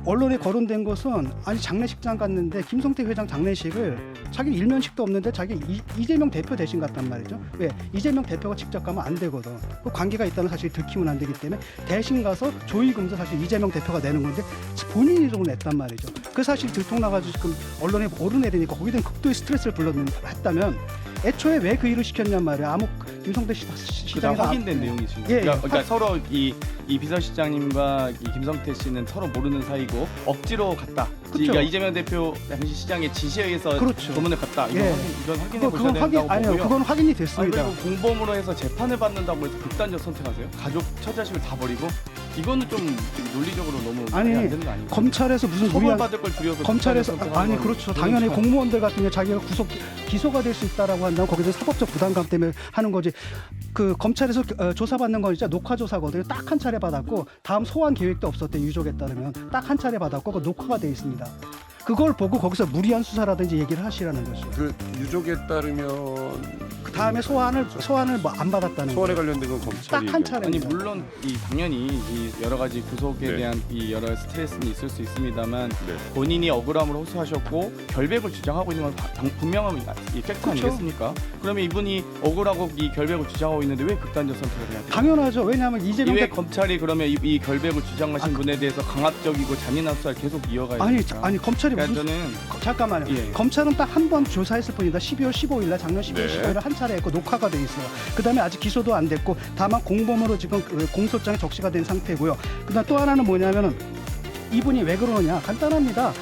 언론에 거론된 것은 아니 장례식장 갔는데 김성태 회장 장례식을 자기 일면식도 없는데 자기 이재명 대표 대신 갔단 말이죠. 왜? 이재명 대표가 직접 가면 안 되거든. 그 관계가 있다는 사실이 들키면 안 되기 때문에 대신 가서 조의금도 사실 이재명 대표가 내는 건데 본인이 돈을 냈단 말이죠. 그 사실이 들통나가지고 지금 언론에 오르내리니까 거기에 대한 극도의 스트레스를 했다면 애초에 왜 그 일을 시켰냔 말이야. 아무 김성태 시장이 확인된 내용이죠. 예, 그러니까 서로 이 비서실장님과 이 김성태 씨는 서로 모르는 사이고 억지로 갔다. 그러니까 이재명 대표 당시 시장의 지시에 의해서 그렇죠. 조문을 갔다. 이건, 예. 이건 확인해 보셔야 그건 된다고 아니요, 보고요. 그건 확인이 됐습니다. 그리고 공범으로 해서 재판을 받는다고 해서 극단적 선택하세요? 가족 처자식을 다 버리고 이거는 좀 논리적으로 너무 아니, 말이 안 되는 거 아닙니까? 검찰에서 무슨 처벌받을 걸 두려워서 검찰에서 아니 그렇죠. 당연히 참. 공무원들 같은 경우 자기가 기소가 될 수 있다라고 한다면 거기서 사법적 부담감 때문에 하는 거지. 그 검찰에서 조사받는 건 진짜 녹화 조사거든요. 딱 한 차례 받았고 다음 소환 계획도 없었대. 유족에 따르면 딱 한 차례 받았고 그 녹화가 돼 있습니다. 그걸 보고 거기서 무리한 수사라든지 얘기를 하시라는 거죠. 그 유족에 따르면 그 다음에 소환을 뭐 안 받았다는 소환에 거죠. 관련된 건 검찰이 딱 한 차례. 아니 물론 당연히 이 여러 가지 구속에 네. 대한 이 여러 스트레스는 있을 수 있습니다만 네. 본인이 억울함을 호소하셨고 결백을 주장하고 있는 건 분명한 이 팩트 그렇죠. 아니겠습니까? 그러면 이분이 억울하고 이 결백을 주장하고 있는데 왜 극단적 선택을 해야 돼요? 당연하죠. 왜냐하면 이재명 왜 대표 검찰이 그러면 이 결백을 주장하신 분에 대해서 강압적이고 잔인한 수사를 계속 이어가야 됩니까? 아니 검찰이 그러니까 무슨 저는 잠깐만요. 예. 검찰은 딱 한 번 조사했을 뿐이다. 12월 15일 날 작년 12월 네. 15일 한 차례 했고 녹화가 돼 있어요. 그다음에 아직 기소도 안 됐고 다만 공범으로 지금 공소장에 적시가 된 상태고요. 그다음 또 하나는 뭐냐면은 이분이 왜 그러냐 간단합니다.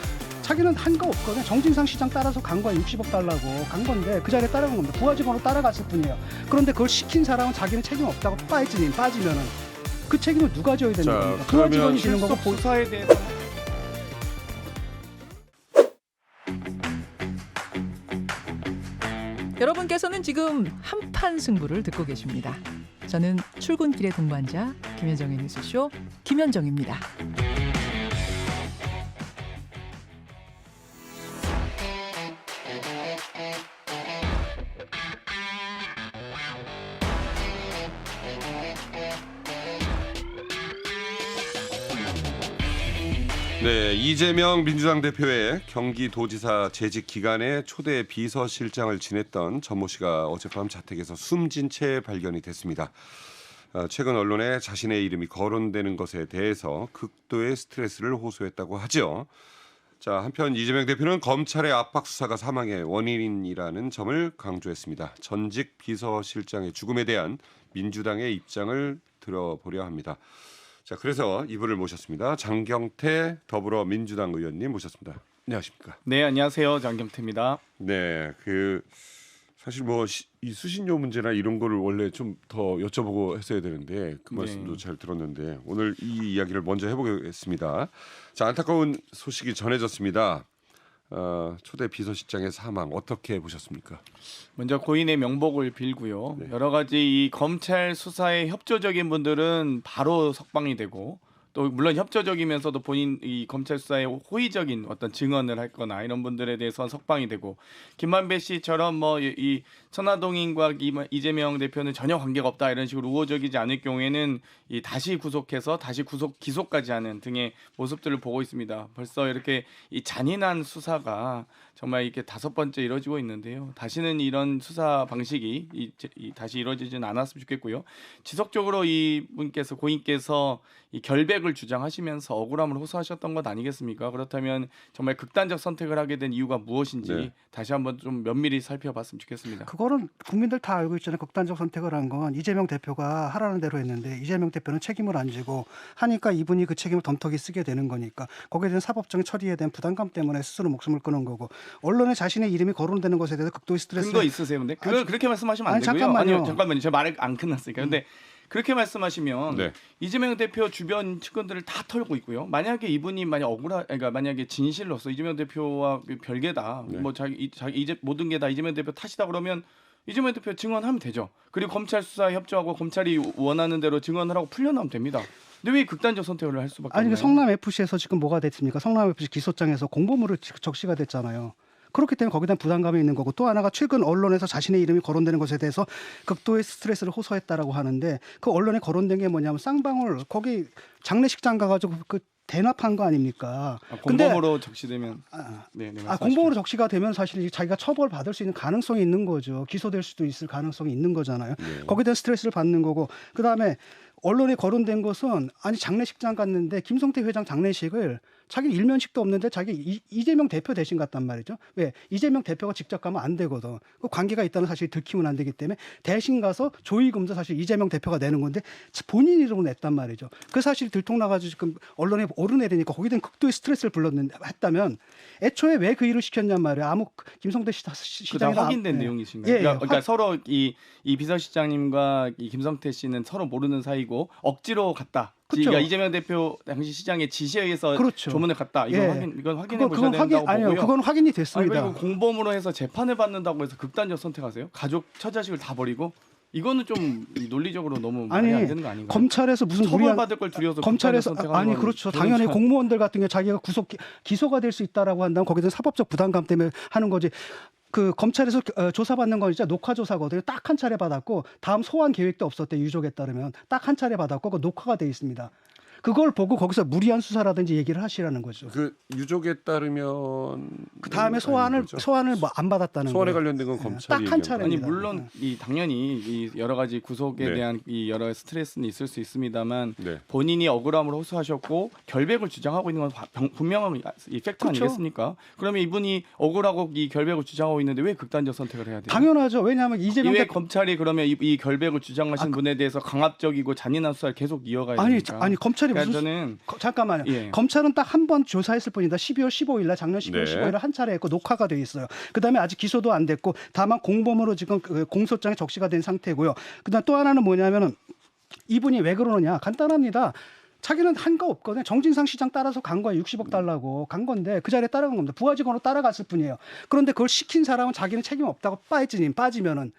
자기는 한 거 없거든요. 정진상 시장 따라서 간 거야. 60억 달라고 간 건데 그 자리에 따라간 겁니다. 부하직원으로 따라갔을 뿐이에요. 그런데 그걸 시킨 사람은 자기는 책임 없다고 빠지면은 그 책임을 누가 져야 되는 자, 겁니까? 그러면 부하직원이 지는 거고 실속 수사에 대해서 여러분께서는 지금 한판 승부를 듣고 계십니다. 저는 출근길의 동반자 김현정의 뉴스쇼 김현정입니다. 네, 이재명 민주당 대표의 경기도지사 재직 기간에 초대 비서실장을 지냈던 전모 씨가 어젯밤 자택에서 숨진 채 발견이 됐습니다. 최근 언론에 자신의 이름이 거론되는 것에 대해서 극도의 스트레스를 호소했다고 하죠. 자, 한편 이재명 대표는 검찰의 압박 수사가 사망의 원인이라는 점을 강조했습니다. 전직 비서실장의 죽음에 대한 민주당의 입장을 들어보려 합니다. 자, 그래서 이분을 모셨습니다. 장경태 더불어민주당 의원님 모셨습니다. 안녕하십니까? 네, 안녕하세요. 장경태입니다. 네, 사실 이 수신료 문제나 이런 거를 원래 좀 더 여쭤보고 했어야 되는데 그 말씀도 잘 들었는데 오늘 이 이야기를 먼저 해보겠습니다. 자, 안타까운 소식이 전해졌습니다. 초대 비서실장의 사망 어떻게 보셨습니까? 먼저 고인의 명복을 빌고요. 네. 여러 가지 이 검찰 수사에 협조적인 분들은 바로 석방이 되고 또 물론 협조적이면서도 본인 이 검찰 수사에 호의적인 어떤 증언을 할거나 이런 분들에 대해서는 석방이 되고 김만배 씨처럼 뭐 이 천하동인과 이재명 대표는 전혀 관계가 없다 이런 식으로 우호적이지 않을 경우에는 이 다시 구속해서 다시 기소까지 하는 등의 모습들을 보고 있습니다. 벌써 이렇게 이 잔인한 수사가 정말 이렇게 5번째 이루어지고 있는데요. 다시는 이런 수사 방식이 다시 이루어지지는 않았으면 좋겠고요. 지속적으로 이분께서 고인께서 이 결백을 주장하시면서 억울함을 호소하셨던 것 아니겠습니까? 그렇다면 정말 극단적 선택을 하게 된 이유가 무엇인지 네. 다시 한번 좀 면밀히 살펴봤으면 좋겠습니다. 그거는 국민들 다 알고 있잖아요. 극단적 선택을 한 건 이재명 대표가 하라는 대로 했는데 이재명 대표는 책임을 안 지고 하니까 이분이 그 책임을 덤터기 쓰게 되는 거니까 거기에 대한 사법적인 처리에 대한 부담감 때문에 스스로 목숨을 끊은 거고 언론에 자신의 이름이 거론되는 것에 대해서 극도의 스트레스. 근거 있으세요? 근데 그걸 그렇게 말씀하시면 안 아니, 되고요. 잠깐만요. 아니요, 잠깐만요. 제 말이 안 끝났으니까. 근데 그렇게 말씀하시면 네. 이재명 대표 주변 측근들을 다 털고 있고요. 만약에 이분이 그러니까 만약에 진실로서 이재명 대표와 별개다. 네. 뭐 이제 모든 게 다 이재명 대표 탓이다 그러면 이재명 대표 증언하면 되죠. 그리고 검찰 수사에 협조하고 검찰이 원하는 대로 증언을 하고 풀려나오면 됩니다. 근데 왜 극단적 선택을 할 수밖에 아니 없나요? 성남 FC에서 지금 뭐가 됐습니까? 성남 FC 기소장에서 공범으로 적시가 됐잖아요. 그렇기 때문에 거기에 대한 부담감이 있는 거고 또 하나가 최근 언론에서 자신의 이름이 거론되는 것에 대해서 극도의 스트레스를 호소했다라고 하는데 그 언론에 거론된 게 뭐냐면 쌍방울 거기 장례식장 가가지고 그 대납한 거 아닙니까? 공범으로 적시되면 아, 네, 공범으로 적시가 되면 사실 자기가 처벌받을 수 있는 가능성이 있는 거죠. 기소될 수도 있을 가능성이 있는 거잖아요. 네. 거기에 대한 스트레스를 받는 거고, 그다음에 언론에 거론된 것은 아니 장례식장 갔는데 김성태 회장 장례식을 자기 일면식도 없는데 자기 이재명 대표 대신 갔단 말이죠. 왜? 이재명 대표가 직접 가면 안 되거든. 그 관계가 있다는 사실이 들키면 안 되기 때문에 대신 가서 조의금도 사실 이재명 대표가 내는 건데 본인 이름으로 냈단 말이죠. 그 사실이 들통나가지고 지금 언론에 오르내리니까 거기에 대한 극도의 스트레스를 했다면 애초에 왜 그 일을 시켰냔 말이에요. 아무 김성태 그다 시장이나 확인된 예. 내용이신가요? 예, 예. 그러니까 서로 이 비서실장님과 이 김성태 씨는 서로 모르는 사이고 억지로 갔다. 그쵸. 그러니까 이재명 대표 당시 시장의 지시에 의해서 그렇죠. 조문을 갔다. 이건 예. 확인해 보셔야 된다고 아니요, 보고요. 그건 확인이 아니, 됐습니다. 그리고 공범으로 해서 재판을 받는다고 해서 극단적 선택하세요? 가족 처자식을 다 버리고 이거는 좀 논리적으로 너무 말이 안 되는 거 아닌가요? 검찰에서 무슨 처벌받을 걸 두려워서 검찰에서 극단적 선택하는 아니 건 그렇죠. 저는 당연히 참- 공무원들 같은 경우 자기가 기소가 될 수 있다라고 한다면 거기에 대한 사법적 부담감 때문에 하는 거지. 그 검찰에서 조사받는 건 진짜 녹화 조사거든요. 딱 한 차례 받았고 다음 소환 계획도 없었대. 유족에 따르면 딱 한 차례 받았고 그 녹화가 돼 있습니다. 그걸 보고 거기서 무리한 수사라든지 얘기를 하시라는 거죠. 그 유족에 따르면 그 다음에 소환을 뭐 안 받았다는 소환에 거예요. 관련된 건 검찰이 딱한 얘기한 차례. 아니 입니다. 물론 이 당연히 이 여러 가지 구속에 네. 대한 이 여러 스트레스는 있을 수 있습니다만 네. 본인이 억울함을 호소하셨고 결백을 주장하고 있는 건 분명한 이 팩트 그쵸. 아니겠습니까? 그러면 이분이 억울하고 이 결백을 주장하고 있는데 왜 극단적 선택을 해야 돼요? 당연하죠. 왜냐하면 이재명 왜 대표 검찰이 그러면 이 결백을 주장하신 분에 대해서 강압적이고 잔인한 수사를 계속 이어가야 됩니까? 아니 검찰이 그러니까 무슨 저는 잠깐만요. 예. 검찰은 딱 한 번 조사했을 뿐이다. 12월 15일 날 작년 12월 네. 15일 날 한 차례 했고 녹화가 돼 있어요. 그다음에 아직 기소도 안 됐고 다만 공범으로 지금 그 공소장에 적시가 된 상태고요. 그다음 또 하나는 뭐냐면은 이분이 왜 그러느냐? 간단합니다. 자기는 한 거 없거든요. 정진상 시장 따라서 간 거예요. 60억 달라고 간 건데 그 자리에 따라간 겁니다. 부하 직원으로 따라갔을 뿐이에요. 그런데 그걸 시킨 사람은 자기는 책임 없다고 빠지면은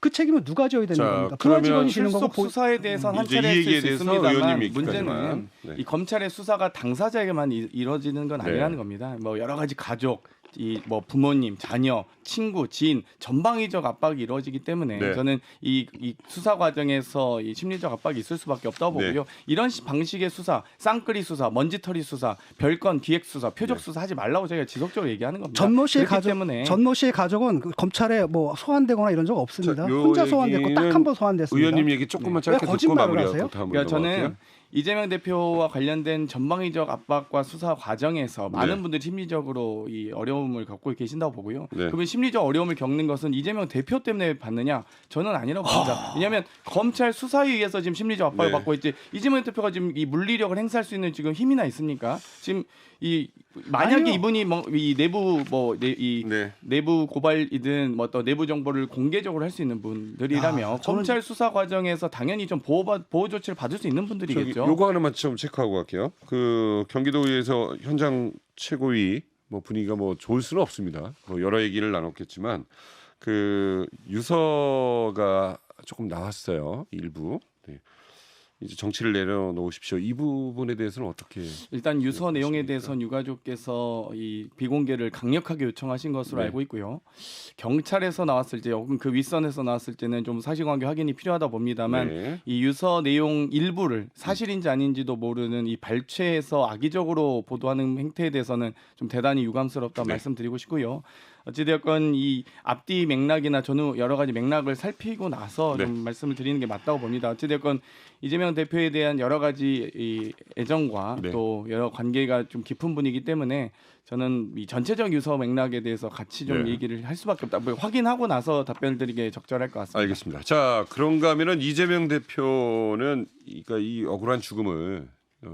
그 책임은 누가 져야 되는 자, 겁니까? 부하 그러면 직원이 지는 거고 출석 수사에 대해서는 한 이제 차례 이 했을 얘기에 수 대해서 있습니다만 의원님이 문제는 있기까지만. 네. 이 검찰의 수사가 당사자에게만 이루어지는 건 네. 아니라는 겁니다. 뭐 여러 가지 가족, 이 뭐 부모님, 자녀, 친구, 지인 전방위적 압박이 이루어지기 때문에 네. 저는 이 수사 과정에서 이 심리적 압박이 있을 수밖에 없다고 네. 보고요. 이런 방식의 수사, 쌍끌이 수사, 먼지털이 수사, 별건 기획 수사, 표적 네. 수사 하지 말라고 제가 지속적으로 얘기하는 겁니다. 전모 씨의 그렇기 가족, 때문에 전모 씨의 가족은 그 검찰에 뭐 소환되거나 이런 적 없습니다. 자, 요 혼자 소환됐고 딱 한 번 소환됐습니다. 의원님 얘기 조금만 네. 짧게 왜 듣고 거짓말을 마무리하고 하세요? 다음으로 그러니까 저는 넘어갈게요. 이재명 대표와 관련된 전방위적 압박과 수사 과정에서 많은 네. 분들이 심리적으로 이 어려움을 겪고 계신다고 보고요. 네. 그러면 심리적 어려움을 겪는 것은 이재명 대표 때문에 받느냐? 저는 아니라고 봅니다. 왜냐하면 검찰 수사에 의해서 지금 심리적 압박을 네. 받고 있지 이재명 대표가 지금 이 물리력을 행사할 수 있는 지금 힘이나 있습니까? 지금 이 만약에 아니요. 이분이 뭐 이 내부 네. 내부 고발이든 뭐 또 내부 정보를 공개적으로 할 수 있는 분들이라면 아, 저는- 검찰 수사 과정에서 당연히 좀 보호 조치를 받을 수 있는 저기 분들이겠죠. 요거 하나만 좀 체크하고 갈게요. 그 경기도의회에서 현장 최고위 뭐 분위기가 뭐 좋을 수는 없습니다. 뭐 여러 얘기를 나눴겠지만 그 유서가 조금 나왔어요. 일부. 네. 이제 정치를 내려놓으십시오. 이 부분에 대해서는 어떻게? 일단 유서 내용에 그렇습니까? 대해서는 유가족께서 이 비공개를 강력하게 요청하신 것으로 네. 알고 있고요. 경찰에서 나왔을 때 혹은 그 윗선에서 나왔을 때는 좀 사실관계 확인이 필요하다 봅니다만 네. 이 유서 내용 일부를 사실인지 아닌지도 모르는 이 발췌해서 악의적으로 보도하는 행태에 대해서는 좀 대단히 유감스럽다 네. 말씀드리고 싶고요. 어찌되었건 이 앞뒤 맥락이나 전후 여러 가지 맥락을 살피고 나서 네. 좀 말씀을 드리는 게 맞다고 봅니다. 어찌되었건 이재명 대표에 대한 여러 가지 이 애정과 네. 또 여러 관계가 좀 깊은 분이기 때문에 저는 이 전체적 유서 맥락에 대해서 같이 좀 네. 얘기를 할 수밖에 없다. 뭐 확인하고 나서 답변을 드리게 적절할 것 같습니다. 알겠습니다. 자, 그런가 하면은 이재명 대표는 그러니까 이 억울한 죽음을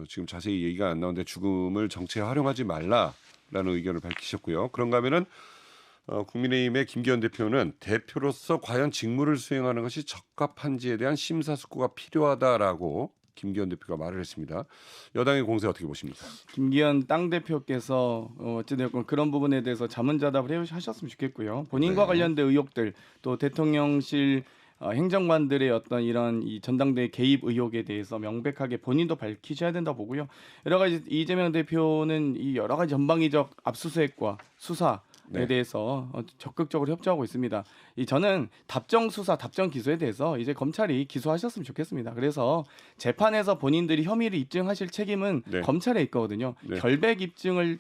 지금 자세히 얘기가 안 나오는데 죽음을 정치에 활용하지 말라라는 의견을 밝히셨고요. 그런가 하면은 국민의힘의 김기현 대표는 대표로서 과연 직무를 수행하는 것이 적합한지에 대한 심사숙고가 필요하다라고 김기현 대표가 말을 했습니다. 여당의 공세 어떻게 보십니까? 김기현 당 대표께서 어찌되었건 그런 부분에 대해서 자문자답을 하셨으면 좋겠고요. 본인과 네. 관련된 의혹들 또 대통령실 행정관들의 어떤 이런 이 전당대회 개입 의혹에 대해서 명백하게 본인도 밝히셔야 된다 보고요. 여러 가지 이재명 대표는 이 여러 가지 전방위적 압수수색과 수사 네. 대해서 적극적으로 협조하고 있습니다. 저는 답정 수사, 답정 기소에 대해서 이제 검찰이 기소하셨으면 좋겠습니다. 그래서 재판에서 본인들이 혐의를 입증하실 책임은 네. 검찰에 있거든요. 네. 결백 입증을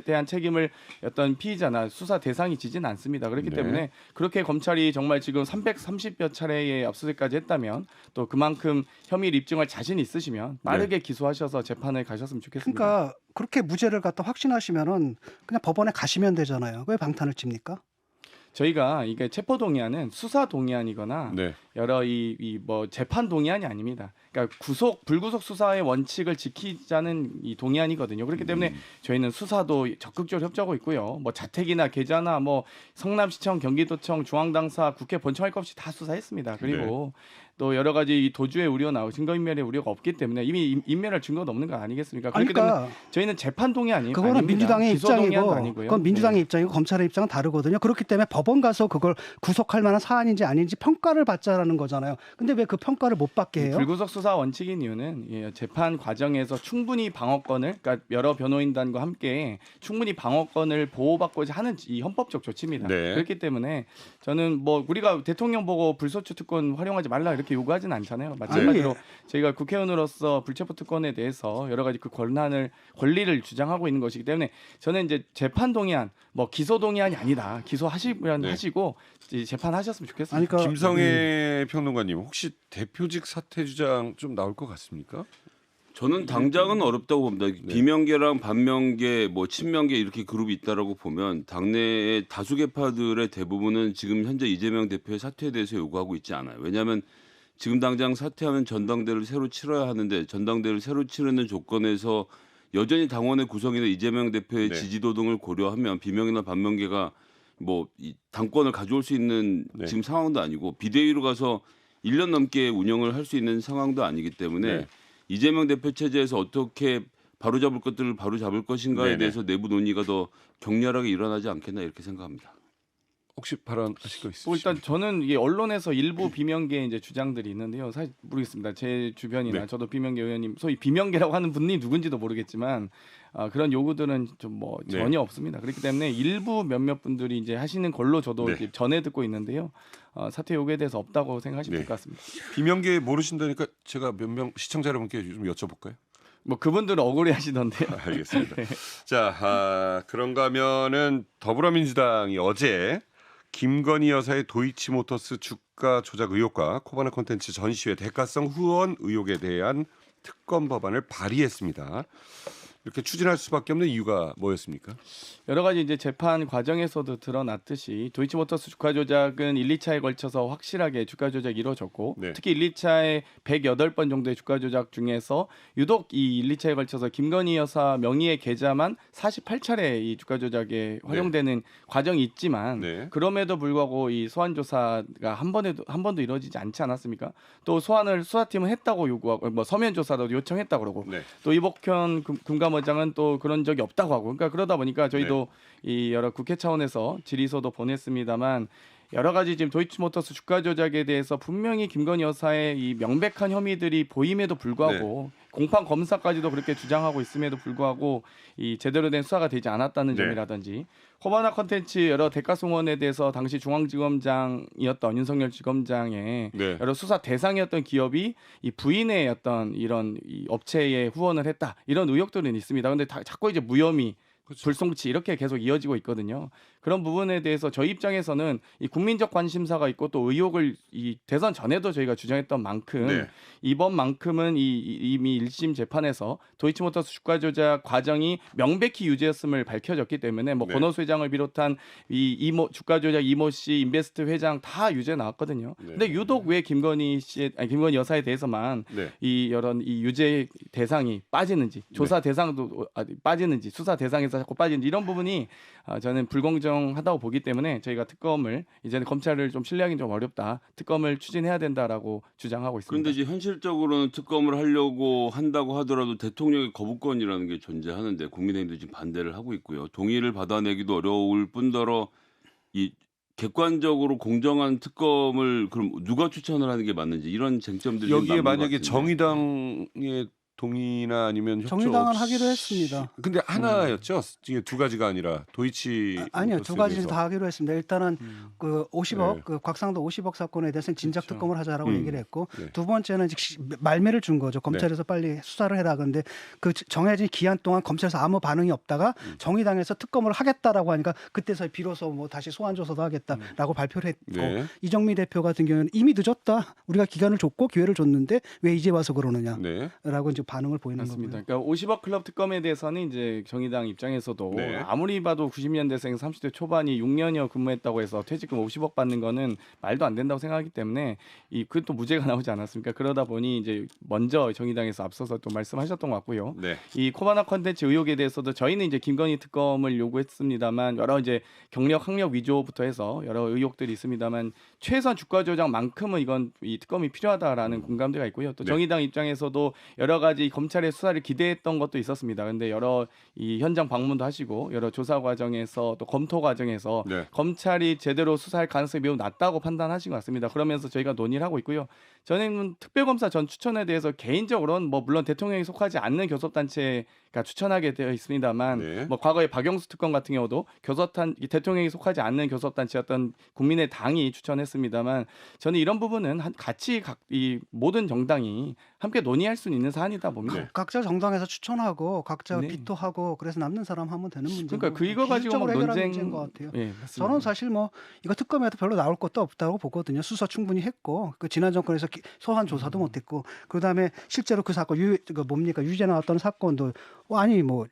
대한 책임을 어떤 피의자나 수사 대상이 지지는 않습니다. 그렇기 네. 때문에 그렇게 검찰이 정말 지금 330여 차례의 압수수색까지 했다면 또 그만큼 혐의를 입증할 자신이 있으시면 빠르게 기소하셔서 재판을 가셨으면 좋겠습니다. 그러니까 그렇게 무죄를 갖다 확신하시면은 그냥 법원에 가시면 되잖아요. 왜 방탄을 칩니까? 저희가 이게 체포 동의안은 수사 동의안이거나 네. 여러 뭐 재판 동의안이 아닙니다. 그러니까 불구속 수사의 원칙을 지키자는 이 동의안이거든요. 그렇기 때문에 저희는 수사도 적극적으로 협조하고 있고요. 뭐 자택이나 계좌나 뭐 성남시청, 경기도청, 중앙당사, 국회 본청할 것 없이 다 수사했습니다. 그리고 또 여러 가지 이 도주의 우려나 증거인멸의 우려가 없기 때문에 이미 인멸할 증거가 없는 거 아니겠습니까? 그렇기 때문에 저희는 재판 동의안이 그거는 아닙니다. 민주당의 기소 동의안도 입장이고 아니고요. 그건 민주당의 네. 입장이고 검찰의 입장은 다르거든요. 그렇기 때문에 법원 가서 그걸 구속할 만한 사안인지 아닌지 평가를 받자라는 거잖아요. 근데 왜 그 평가를 못 받게 해요? 불구속 수사 원칙인 이유는 재판 과정에서 충분히 방어권을, 그러니까 여러 변호인단과 함께 충분히 방어권을 보호받고자 하는 이 헌법적 조치입니다. 네. 그렇기 때문에 저는 뭐 우리가 대통령 보고 불소추 특권 활용하지 말라 이렇게 요구하지는 않잖아요. 마찬가지로 아니, 저희가 국회의원으로서 불체포 특권에 대해서 여러 가지 그 권리를 주장하고 있는 것이기 때문에 저는 이제 재판 동의안, 뭐 기소 동의안이 아니다. 기소하시면 네. 하시고 이제 재판하셨으면 좋겠습니다. 아니, 그러니까 김성애 평론가님 혹시 대표직 사퇴 주장 좀 나올 것 같습니까? 저는 당장은 어렵다고 봅니다. 네. 비명계랑 반명계, 뭐 친명계 이렇게 그룹이 있다라고 보면 당내의 다수 계파들의 대부분은 지금 현재 이재명 대표의 사퇴에 대해서 요구하고 있지 않아요. 왜냐하면 지금 당장 사퇴하면 전당대회를 새로 치러야 하는데 전당대회를 새로 치르는 조건에서 여전히 당원의 구성이나 이재명 대표의 네. 지지도 등을 고려하면 비명이나 반명계가 뭐 이 당권을 가져올 수 있는 네. 지금 상황도 아니고 비대위로 가서 1년 넘게 운영을 할 수 있는 상황도 아니기 때문에 네. 이재명 대표 체제에서 어떻게 바로잡을 것들을 바로잡을 것인가에 네네. 대해서 내부 논의가 더 격렬하게 일어나지 않겠나 이렇게 생각합니다. 혹시 발언하실 거 있으십니까? 뭐 일단 저는 이게 언론에서 일부 비명계 이제 주장들이 있는데요. 사실 모르겠습니다. 제 주변이나 네. 저도 비명계 의원님, 소위 비명계라고 하는 분이 누군지도 모르겠지만 그런 요구들은 좀 뭐 네. 전혀 없습니다. 그렇기 때문에 일부 몇몇 분들이 이제 하시는 걸로 저도 네. 이제 전해 듣고 있는데요. 사퇴 요구에 대해서 없다고 생각하시면 네. 될 것 같습니다. 비명계 모르신다니까 제가 몇 명 시청자 여러분께 좀 여쭤볼까요? 뭐 그분들은 억울해하시던데요. 알겠습니다. 자, 그런가 하면은 더불어민주당이 어제 김건희 여사의 도이치모터스 주가 조작 의혹과 코바나 콘텐츠 전시회 대가성 후원 의혹에 대한 특검 법안을 발의했습니다. 이렇게 추진할 수밖에 없는 이유가 뭐였습니까? 여러 가지 이제 재판 과정에서도 드러났듯이 도이치모터스 주가 조작은 1, 2차에 걸쳐서 확실하게 주가 조작이 이루어졌고 네. 특히 1, 2차에 108번 정도의 주가 조작 중에서 유독 이 1, 2차에 걸쳐서 김건희 여사 명의의 계좌만 48차례 이 주가 조작에 활용되는 과정이 있지만 네. 그럼에도 불구하고 이 소환 조사가 한 번도 이루어지지 않지 않았습니까? 또 소환을 수사팀은 했다고 요구하고 뭐 서면 조사도 요청했다고 그러고 네. 또 이복현 금감원장은 또 그런 적이 없다고 하고 그러니까 그러다 보니까 저희도 이 여러 국회 차원에서 질의서도 보냈습니다만 여러 가지 지금 도이치모터스 주가 조작에 대해서 분명히 김건희 여사의 이 명백한 혐의들이 보임에도 불구하고 공판 검사까지도 그렇게 주장하고 있음에도 불구하고 이 제대로 된 수사가 되지 않았다는 네. 점이라든지 코바나 콘텐츠 여러 대가송원에 대해서 당시 중앙지검장이었던 윤석열 지검장의 네. 여러 수사 대상이었던 기업이 이 부인의 어떤 이런 이 업체에 후원을 했다 이런 의혹들은 있습니다. 근데 자꾸 이제 무혐의 그렇죠. 불송치 이렇게 계속 이어지고 있거든요. 그런 부분에 대해서 저희 입장에서는 이 국민적 관심사가 있고 또 의혹을 이 대선 전에도 저희가 주장했던 만큼 네. 이번만큼은 이미 1심 재판에서 도이치모터스 주가 조작 과정이 명백히 유죄였음을 밝혀졌기 때문에 뭐 네. 권오수 회장을 비롯한 이 이모 주가 조작 이모 씨, 인베스트 회장 다 유죄 나왔거든요. 네. 근데 유독 왜 김건희 여사에 대해서만 네. 이 유죄 대상이 빠지는지 조사 대상도 빠지는지 수사 대상에서 자꾸 빠지는지 이런 부분이 저는 불공정하다고 보기 때문에 저희가 특검을 이제는 검찰을 좀 신뢰하기는 좀 어렵다. 특검을 추진해야 된다라고 주장하고 있습니다. 그런데 이제 현실적으로는 특검을 하려고 한다고 하더라도 대통령의 거부권이라는 게 존재하는데 국민의힘도 지금 반대를 하고 있고요. 동의를 받아내기도 어려울 뿐더러 이 객관적으로 공정한 특검을 그럼 누가 추천을 하는 게 맞는지 이런 쟁점들이 여기에 남는 것 만약에 같은데. 정의당의 동의나 아니면 협조 정의당은 없이- 하기로 했습니다. 근데 하나였죠. 이게 두 가지가 아니라 도이치 아니요, 두 가지를 다 하기로 했습니다. 일단은 그 50억, 네. 그 곽상도 50억 사건에 대해서는 진작 그렇죠. 특검을 하자라고 얘기를 했고, 네. 두 번째는 말매를 준 거죠. 검찰에서 빨리 수사를 해라. 근데 그 정해진 기한 동안 검찰에서 아무 반응이 없다가 정의당에서 특검을 하겠다라고 하니까 그때서 비로소 뭐 다시 소환 조사도 하겠다라고 발표를 했고, 네. 이정미 대표 같은 경우는 이미 늦었다. 우리가 기간을 줬고 기회를 줬는데 왜 이제 와서 그러느냐라고 네. 이제 반응을 보이는 맞습니다. 거고요. 그러니까 50억 클럽 특검에 대해서는 이제 정의당 입장에서도 네. 아무리 봐도 90년대생 30대 초반이 6년여 근무했다고 해서 퇴직금 50억 받는 거는 말도 안 된다고 생각하기 때문에 그것도 무죄가 나오지 않았습니까? 그러다 보니 이제 먼저 정의당에서 앞서서 또 말씀하셨던 것 같고요. 네. 이 코바나 컨텐츠 의혹에 대해서도 저희는 이제 김건희 특검을 요구했습니다만 여러 이제 경력 학력 위조부터 해서 여러 의혹들이 있습니다만 최소한 주가 조작만큼은 이건 이 특검이 필요하다라는 공감대가 있고요. 또 네. 정의당 입장에서도 여러 가지 검찰의 수사를 기대했던 것도 있었습니다. 근데 여러 이 현장 방문도 하시고 여러 조사 과정에서 또 검토 과정에서 네. 검찰이 제대로 수사할 가능성이 매우 낮다고 판단하신 것 같습니다. 그러면서 저희가 논의를 하고 있고요. 저는 특별검사 전 추천에 대해서 개인적으로는 뭐 물론 대통령이 속하지 않는 교섭단체가 추천하게 되어 있습니다만 네. 뭐 과거에 박영수 특검 같은 경우도 대통령이 속하지 않는 교섭단체였던 국민의당이 추천했습니다만 저는 이런 부분은 같이 이 모든 정당이 함께 논의할 수 있는 사안이다 봅니다. 네. 각자 정당에서 추천하고 각자 네. 비토하고 그래서 남는 사람 하면 되는 문제고. 그러니까 이거 가지고 뭐 기술적으로 해결하는 논쟁 문제인 것 같아요. 예, 맞습니다. 저는 사실 뭐 이거 특검에도 별로 나올 것도 없다고 보거든요. 수사 충분히 했고 그 지난 정권에서 소환 조사도 못했고 그다음에 실제로 그 사건 유죄 나왔던 사건도 아니 뭐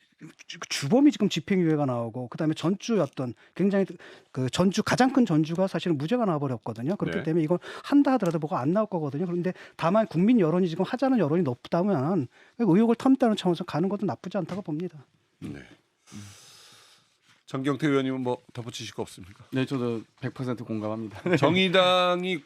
주범이 지금 집행유예가 나오고 그다음에 전주였던 굉장히 그 전주 가장 큰 전주가 사실은 무죄가 나와버렸거든요. 그렇기 네. 때문에 이걸 한다 하더라도 뭐가 안 나올 거거든요. 그런데 다만 국민 여론이 지금 하자는 여론이 높다면 의혹을 텀다는 차원에서 가는 것도 나쁘지 않다고 봅니다. 네. 정경태 의원님은 뭐 덧붙이실 거 없습니까? 네, 저도 100% 공감합니다. 정의당이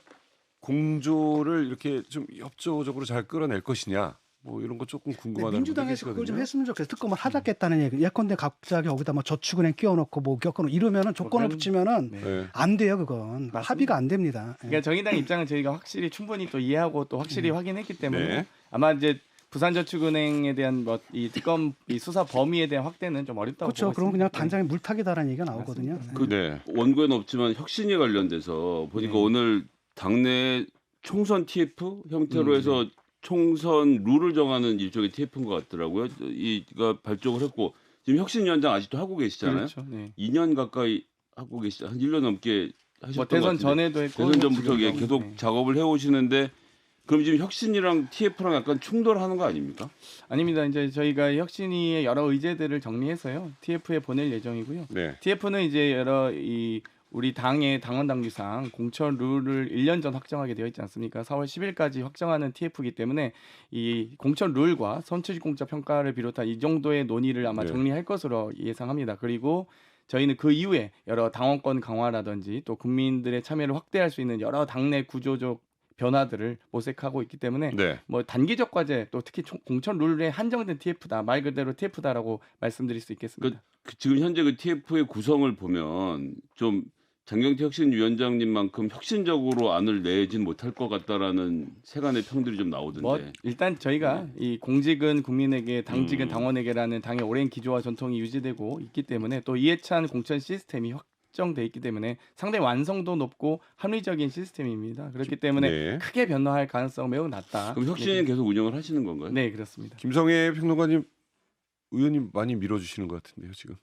공조를 이렇게 좀 협조적으로 잘 끌어낼 것이냐, 뭐 이런 거 조금 궁금하다는 분들 민주당에서 그걸 좀 계시거든요. 했으면 좋겠어요. 특검을 하자겠다는 얘기. 예컨대 갑자기 거기다 뭐 저축은행 끼워놓고 뭐 겪어놓고 이러면은 조건을 그건- 붙이면은 네. 네. 안 돼요. 그건 맞습니다. 합의가 안 됩니다. 예. 그러니까 정의당 입장은 저희가 확실히 충분히 또 이해하고 또 확실히 확인했기 때문에 네. 아마 이제 부산저축은행에 대한 뭐 이 특검 이 수사 범위에 대한 확대는 좀 어렵다고 그렇죠. 보고 그럼 있습니다. 그냥 단장에 물타기다라는 얘기가 나오거든요. 맞습니다. 예. 네. 원고에는 없지만 혁신에 관련돼서 보니까 네. 오늘 당내 총선 TF 형태로 해서 네. 총선 룰을 정하는 일종의 TF인 것 같더라고요. 이가 발족을 했고 지금 혁신위원장 아직도 하고 계시잖아요. 그렇죠. 네. 2년 가까이 하고 계시죠. 한 1년 넘게 하셨던 뭐 것 대선 같은데. 전에도 했고 대선 전부터 지금도 하고, 계속 네. 작업을 해오시는데 그럼 지금 혁신이랑 TF랑 약간 충돌하는 거 아닙니까? 아닙니다. 이제 저희가 혁신위의 여러 의제들을 정리해서요. TF에 보낼 예정이고요. 네. TF는 이제 여러 우리 당의 당원 당규상 공천 룰을 1년 전 확정하게 되어 있지 않습니까? 4월 10일까지 확정하는 TF이기 때문에 이 공천 룰과 선출직 공짜 평가를 비롯한 이 정도의 논의를 아마 네. 정리할 것으로 예상합니다. 그리고 저희는 그 이후에 여러 당원권 강화라든지 또 국민들의 참여를 확대할 수 있는 여러 당내 구조적 변화들을 모색하고 있기 때문에 네. 뭐 단기적 과제 또 특히 공천 룰에 한정된 TF다 말 그대로 TF다라고 말씀드릴 수 있겠습니다. 지금 현재 그 TF의 구성을 보면 좀 장경태 혁신위원장님만큼 혁신적으로 안을 내진 못할 것 같다라는 세간의 평들이 좀 나오던데. 뭐 일단 저희가 이 공직은 국민에게 당직은 당원에게라는 당의 오랜 기조와 전통이 유지되고 있기 때문에 또 이해찬 공천 시스템이 확정돼 있기 때문에 상당히 완성도 높고 합리적인 시스템입니다. 그렇기 때문에 네. 크게 변화할 가능성 매우 낮다. 그럼 혁신은 계속 운영을 하시는 건가요? 네 그렇습니다. 김성애 평론가님 의원님 많이 밀어주시는 것 같은데요 지금.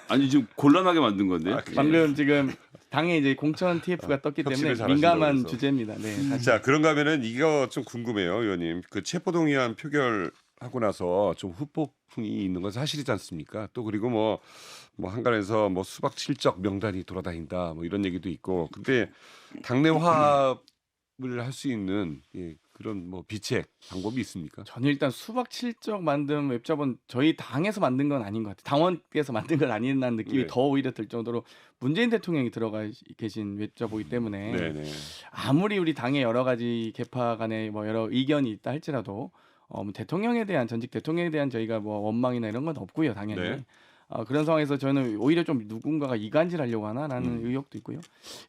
아니 지금 곤란하게 만든 건데요. 아, 그래요? 방금 지금 당에 이제 공천 TF가 떴기 때문에 혁신을 잘하신다고 민감한 그래서. 주제입니다. 네. 사실. 자 그런가 하면은 이거 좀 궁금해요 의원님. 그 체포동의안 표결하고 나서 좀 후폭풍이 있는 건 사실이지 않습니까? 또 그리고 뭐 한간에서 수박 칠적 명단이 돌아다닌다 뭐 이런 얘기도 있고. 근데 당내 화합을 할 수 있는 그런 비책 방법이 있습니까? 저는 일단 수박 칠적 만든 웹잡은 저희 당에서 만든 건 아닌 것 같아요. 당원께서 만든 건 아니라는 느낌이 네. 더 오히려 들 정도로 문재인 대통령이 들어가 계신 웹잡이기 때문에 네네. 아무리 우리 당의 여러 가지 계파 간에 여러 의견이 있다 할지라도 대통령에 대한 전직 대통령에 대한 저희가 원망이나 이런 건 없고요 당연히. 네. 그런 상황에서 저는 오히려 좀 누군가가 이간질하려고 하나라는 의혹도 있고요.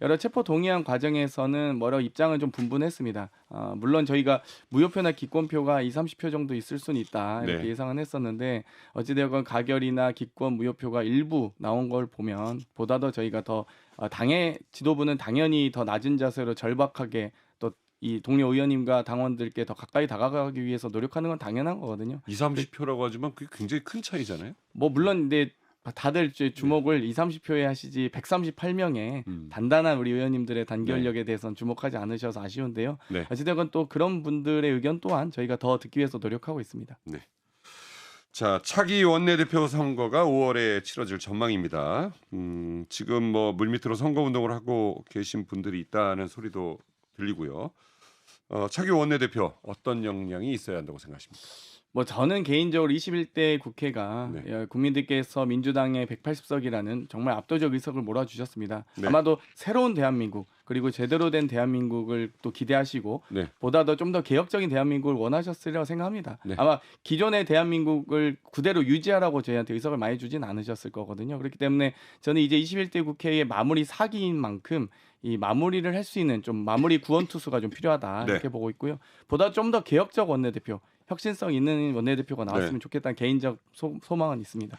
여러 체포 동의안 과정에서는 여러 입장은 좀 분분했습니다. 물론 저희가 무효표나 기권표가 30표 정도 있을 수는 있다 이렇게 네. 예상은 했었는데 어찌되건 가결이나 기권 무효표가 일부 나온 걸 보면 보다 더 저희가 더 당의 지도부는 당연히 더 낮은 자세로 절박하게 또 이 동료 의원님과 당원들께 더 가까이 다가가기 위해서 노력하는 건 당연한 거거든요. 30표라고 하지만 그게 굉장히 큰 차이잖아요. 물론 근데 다들 이제 주목을 30표에 하시지 138명의 음. 단단한 우리 의원님들의 단결력에 대해서는 주목하지 않으셔서 아쉬운데요. 네. 어찌되건 또 그런 분들의 의견 또한 저희가 더 듣기 위해서 노력하고 있습니다. 자, 차기 원내대표 선거가 5월에 치러질 전망입니다. 지금 뭐 물밑으로 선거 운동을 하고 계신 분들이 있다는 소리도 들리고요. 차기 원내대표 어떤 역량이 있어야 한다고 생각하십니까? 저는 개인적으로 21대 국회가 네. 국민들께서 민주당의 180석이라는 정말 압도적 의석을 몰아주셨습니다. 네. 아마도 새로운 대한민국 그리고 제대로 된 대한민국을 또 기대하시고 네. 보다 더 좀 더 개혁적인 대한민국을 원하셨으리라고 생각합니다. 네. 아마 기존의 대한민국을 그대로 유지하라고 저희한테 의석을 많이 주진 않으셨을 거거든요. 그렇기 때문에 저는 이제 21대 국회의 마무리 사기인 만큼 이 마무리를 할 수 있는 좀 마무리 구원투수가 좀 필요하다 네. 이렇게 보고 있고요. 보다 좀 더 개혁적 원내대표, 혁신성 있는 원내대표가 나왔으면 좋겠다는 개인적 소망은 있습니다.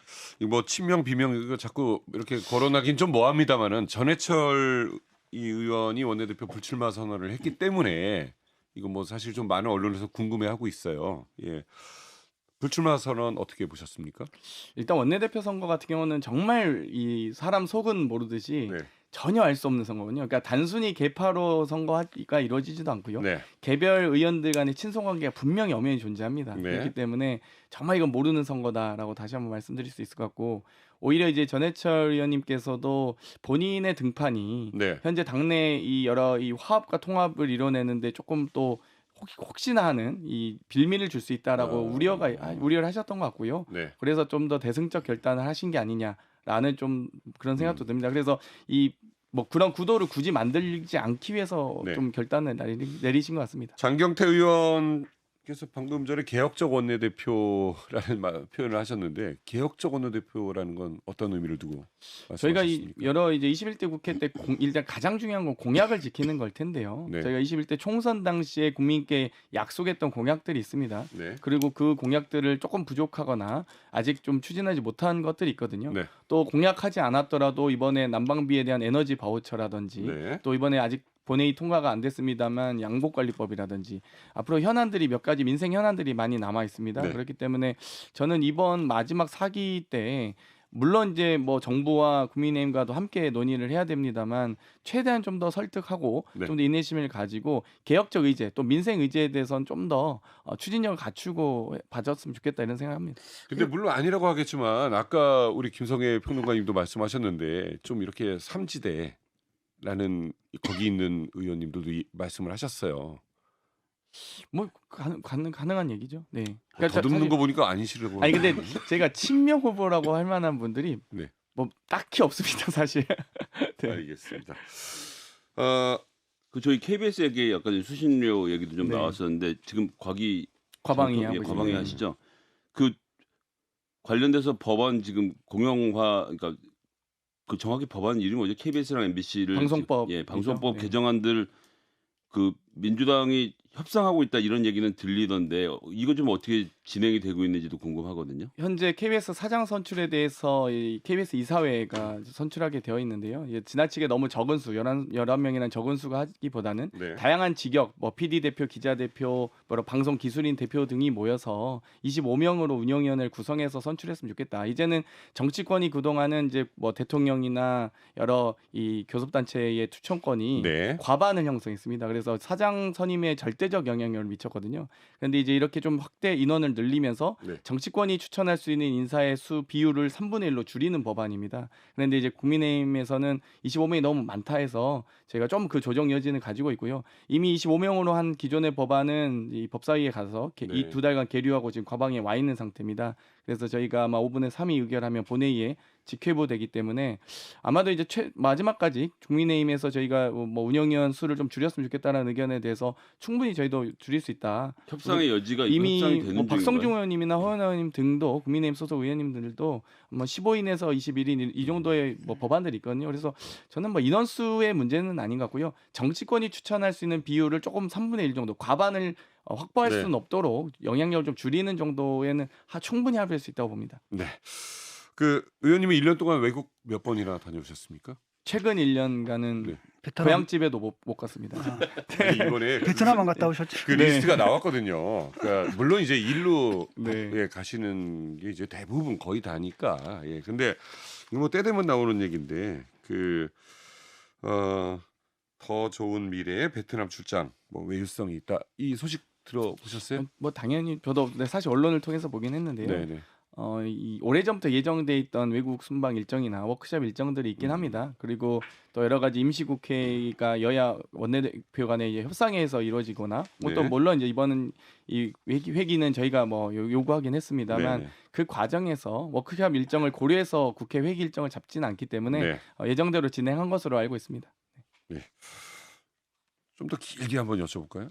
뭐 친명 비명 이거 자꾸 이렇게 거론하긴 좀 뭐합니다만은 전해철 이 의원이 원내대표 불출마 선언을 했기 때문에 이거 뭐 사실 좀 많은 언론에서 궁금해하고 있어요. 예. 불출마 선언 어떻게 보셨습니까? 일단 원내대표 선거 같은 경우는 정말 이 사람 속은 모르듯이 네. 전혀 알 수 없는 선거거든요. 그러니까 단순히 계파로 선거가 이루어지지도 않고요. 네. 개별 의원들 간의 친송관계가 분명히 엄연히 존재합니다. 네. 그렇기 때문에 정말 이건 모르는 선거다라고 다시 한번 말씀드릴 수 있을 것 같고 오히려 이제 전해철 의원님께서도 본인의 등판이 네. 현재 당내 이 여러 이 화합과 통합을 이뤄내는데 조금 또 혹시나 하는 이 빌미를 줄 수 있다라고 우려를 하셨던 것 같고요. 네. 그래서 좀 더 대승적 결단을 하신 게 아니냐라는 좀 그런 생각도 듭니다. 그래서 이 그런 구도를 굳이 만들지 않기 위해서 네. 좀 결단을 내리신 것 같습니다. 장경태 의원께서 방금 전에 개혁적 원내대표라는 표현을 하셨는데 개혁적 원내대표라는 건 어떤 의미를 두고 저희가 말씀하셨습니까? 여러 이제 21대 국회 때 일단 가장 중요한 건 공약을 지키는 걸 텐데요. 네. 저희가 21대 총선 당시에 국민께 약속했던 공약들이 있습니다. 네. 그리고 그 공약들을 조금 부족하거나 아직 좀 추진하지 못한 것들이 있거든요. 네. 또 공약하지 않았더라도 이번에 난방비에 대한 에너지 바우처라든지 네. 또 이번에 아직 본회의 통과가 안 됐습니다만 양복관리법이라든지 앞으로 현안들이 몇 가지 민생 현안들이 많이 남아 있습니다. 네. 그렇기 때문에 저는 이번 마지막 사기 때 물론 이제 정부와 국민의힘과도 함께 논의를 해야 됩니다만 최대한 좀 더 설득하고 네. 좀 더 인내심을 가지고 개혁적 의제 또 민생 의제에 대해서는 좀 더 추진력을 갖추고 봐줬으면 좋겠다 이런 생각합니다. 근데 물론 아니라고 하겠지만 아까 우리 김성애 평론가님도 말씀하셨는데 좀 이렇게 삼지대라는 거기 있는 의원님들도 말씀을 하셨어요. 가능한 얘기죠. 네. 더듬는 거 보니까 아니시라고. 아니 근데 제가 친명 후보라고 할 만한 분들이 네. 딱히 없습니다 사실. 네. 알겠습니다. 저희 KBS 얘기 약간 수신료 얘기도 좀 네. 나왔었는데 지금 과방위 하고 과방위 있습니다. 하시죠. 그 관련돼서 법안 지금 공영화 그러니까 그 정확히 법안 이름이 뭐죠? KBS랑 MBC를 방송법 방송법 네. 개정안들 그 민주당이 협상하고 있다 이런 얘기는 들리던데 이거 좀 어떻게 진행이 되고 있는지도 궁금하거든요. 현재 KBS 사장 선출에 대해서 이 KBS 이사회가 선출하게 되어 있는데요. 지나치게 너무 적은 수, 11명이라는 적은 수가 하기보다는 네. 다양한 직역, PD 대표, 기자 대표, 방송 기술인 대표 등이 모여서 25명으로 운영위원회를 구성해서 선출했으면 좋겠다. 이제는 정치권이 그동안은 이제 대통령이나 여러 이 교섭단체의 추천권이 네. 과반을 형성했습니다. 그래서 사장 선임에 절대적 영향력을 미쳤거든요. 그런데 이제 이렇게 좀 확대 인원을 늘리면서 네. 정치권이 추천할 수 있는 인사의 수 비율을 3분의 1로 줄이는 법안입니다. 그런데 이제 국민의힘에서는 25명이 너무 많다 해서 저희가 좀 그 조정 여지는 가지고 있고요. 이미 25명으로 한 기존의 법안은 이 법사위에 가서 네. 이 2달간 계류하고 지금 과방에 와 있는 상태입니다. 그래서 저희가 아마 5분의 3이 의결하면 본회의에 직회부되기 때문에 아마도 이제 마지막까지 국민의힘에서 저희가 뭐 운영위원 수를 좀 줄였으면 좋겠다는 의견에 대해서 충분히 저희도 줄일 수 있다. 협상의 여지가 이미 협상이 되는 뭐 박성중 중인가요? 의원님이나 허연 의원님 등도 국민의힘 소속 의원님들도 뭐 15인에서 21인 이 정도의 뭐 법안들이 있거든요. 그래서 저는 뭐 인원수의 문제는 아닌 것 같고요. 정치권이 추천할 수 있는 비율을 조금 3분의 1 정도 과반을 확보할 네. 수는 없도록 영향력을 좀 줄이는 정도에는 충분히 합의할 수 있다고 봅니다. 네. 그 의원님이 1년 동안 외국 몇 번이나 다녀오셨습니까? 최근 1년간은 네. 베트남 고향집에도 못 갔습니다. 아, 아니, 이번에 베트남 안 갔다 오셨죠? 그 리스트가 나왔거든요. 그러니까 물론 이제 일로 네. 예, 가시는 게 이제 대부분 거의 다니까. 예. 근데 이거 뭐 때 되면 나오는 얘기인데 더 좋은 미래에 베트남 출장 뭐 외유성이 있다. 이 소식 들어보셨어요? 뭐 당연히 저도 사실 언론을 통해서 보긴 했는데요. 네네. 이 오래전부터 예정돼 있던 외국 순방 일정이나 워크숍 일정들이 있긴 합니다. 그리고 또 여러 가지 임시국회가 여야 원내대표 간의 이제 협상에서 이루어지거나 뭐 또 네. 물론 이제 이번은 이 회기는 저희가 뭐 요구하긴 했습니다만 네네. 그 과정에서 워크숍 일정을 고려해서 국회 회기 일정을 잡지는 않기 때문에 네. 예정대로 진행한 것으로 알고 있습니다. 좀 더 길게 한번 여쭤볼까요?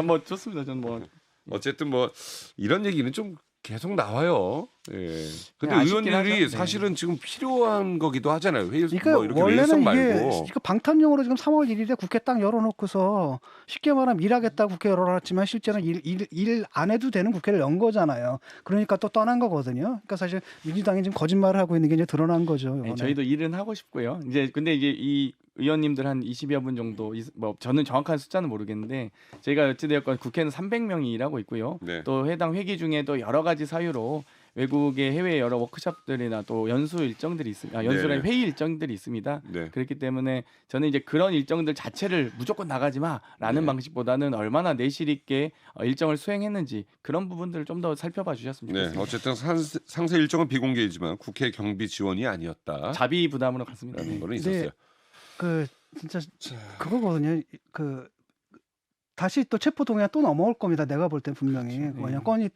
뭐 좋습니다. 저는 뭐 어쨌든 뭐 이런 얘기는 좀 계속 나와요. 예. 근데 네, 아쉽긴 의원들이 하죠. 네. 사실은 지금 필요한 거기도 하잖아요. 회의 그러니까 뭐 이렇게 원래는 외유성 이게 말고. 이거 방탄용으로 지금 3월 1일에 국회 딱 열어놓고서 쉽게 말하면 일하겠다 국회 열어놨지만 실제는 일 안 해도 되는 국회를 연 거잖아요. 그러니까 또 떠난 거거든요. 그러니까 사실 민주당이 지금 거짓말을 하고 있는 게 이제 드러난 거죠. 네, 이번에. 저희도 일은 하고 싶고요. 이제 근데 이제 이 의원님들 한 20여 분 정도 뭐 저는 정확한 숫자는 모르겠는데 저희가 어찌되었건 국회는 300명이 일하고 있고요. 네. 또 해당 회기 중에도 여러 가지 사유로 외국의 해외 여러 워크숍들이나 또 연수 일정들이 있습니다. 연수라는 네. 회의 일정들이 있습니다. 네. 그렇기 때문에 저는 이제 그런 일정들 자체를 무조건 나가지 마라는 네. 방식보다는 얼마나 내실 있게 일정을 수행했는지 그런 부분들을 좀 더 살펴봐 주셨으면 네. 좋겠습니다. 어쨌든 상세 일정은 비공개이지만 국회 경비 지원이 아니었다. 자비 부담으로 갔습니다. 라는 네. 거는 근데 있었어요. 그 진짜 그거거든요. 그 다시 또 체포 동의안 또 넘어올 겁니다. 내가 볼 때 분명히 그렇죠. 그냥 건이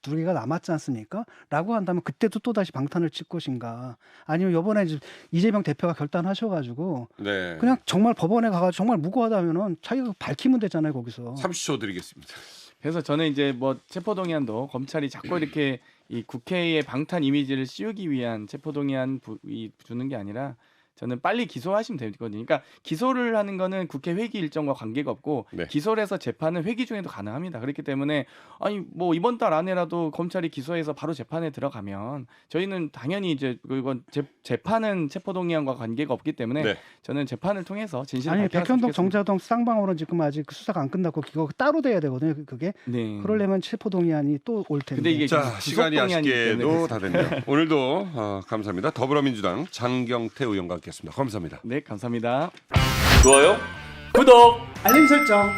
두 개가 남았지 않습니까? 라고 한다면 그때도 또 다시 방탄을 칠 것인가? 아니면 이번에 이재명 대표가 결단하셔가지고 네. 그냥 정말 법원에 가가지고 정말 무고하다면은 자기가 밝히면 되잖아요 거기서. 30초 드리겠습니다. 그래서 저는 이제 뭐 체포동의안도 검찰이 자꾸 이렇게 이 국회의 방탄 이미지를 씌우기 위한 체포동의안 주는 게 아니라 저는 빨리 기소하시면 되거든요. 그러니까 기소를 하는 거는 국회 회기 일정과 관계가 없고 네. 기소를 기소를 해서 재판은 회기 중에도 가능합니다. 그렇기 때문에 아니 뭐 이번 달 안에라도 검찰이 기소해서 바로 재판에 들어가면 저희는 당연히 이제 그건 재판은 체포동의안과 관계가 없기 때문에 네. 저는 재판을 통해서 진실을 아니 밝혀놨으면 백현동 좋겠습니다. 정자동 쌍방울은 지금 아직 그 수사가 안 끝났고 이거 따로 돼야 되거든요. 그게 네. 그러려면 체포동의안이 또 올 텐데. 근데 이게 자, 구속 시간이 동의안이기 때문에 아쉽게도 다 됐네요. 오늘도 감사합니다. 더불어민주당 장경태 의원과 함께했습니다. 감사합니다. 네, 감사합니다. 좋아요? 구독! 알림 설정.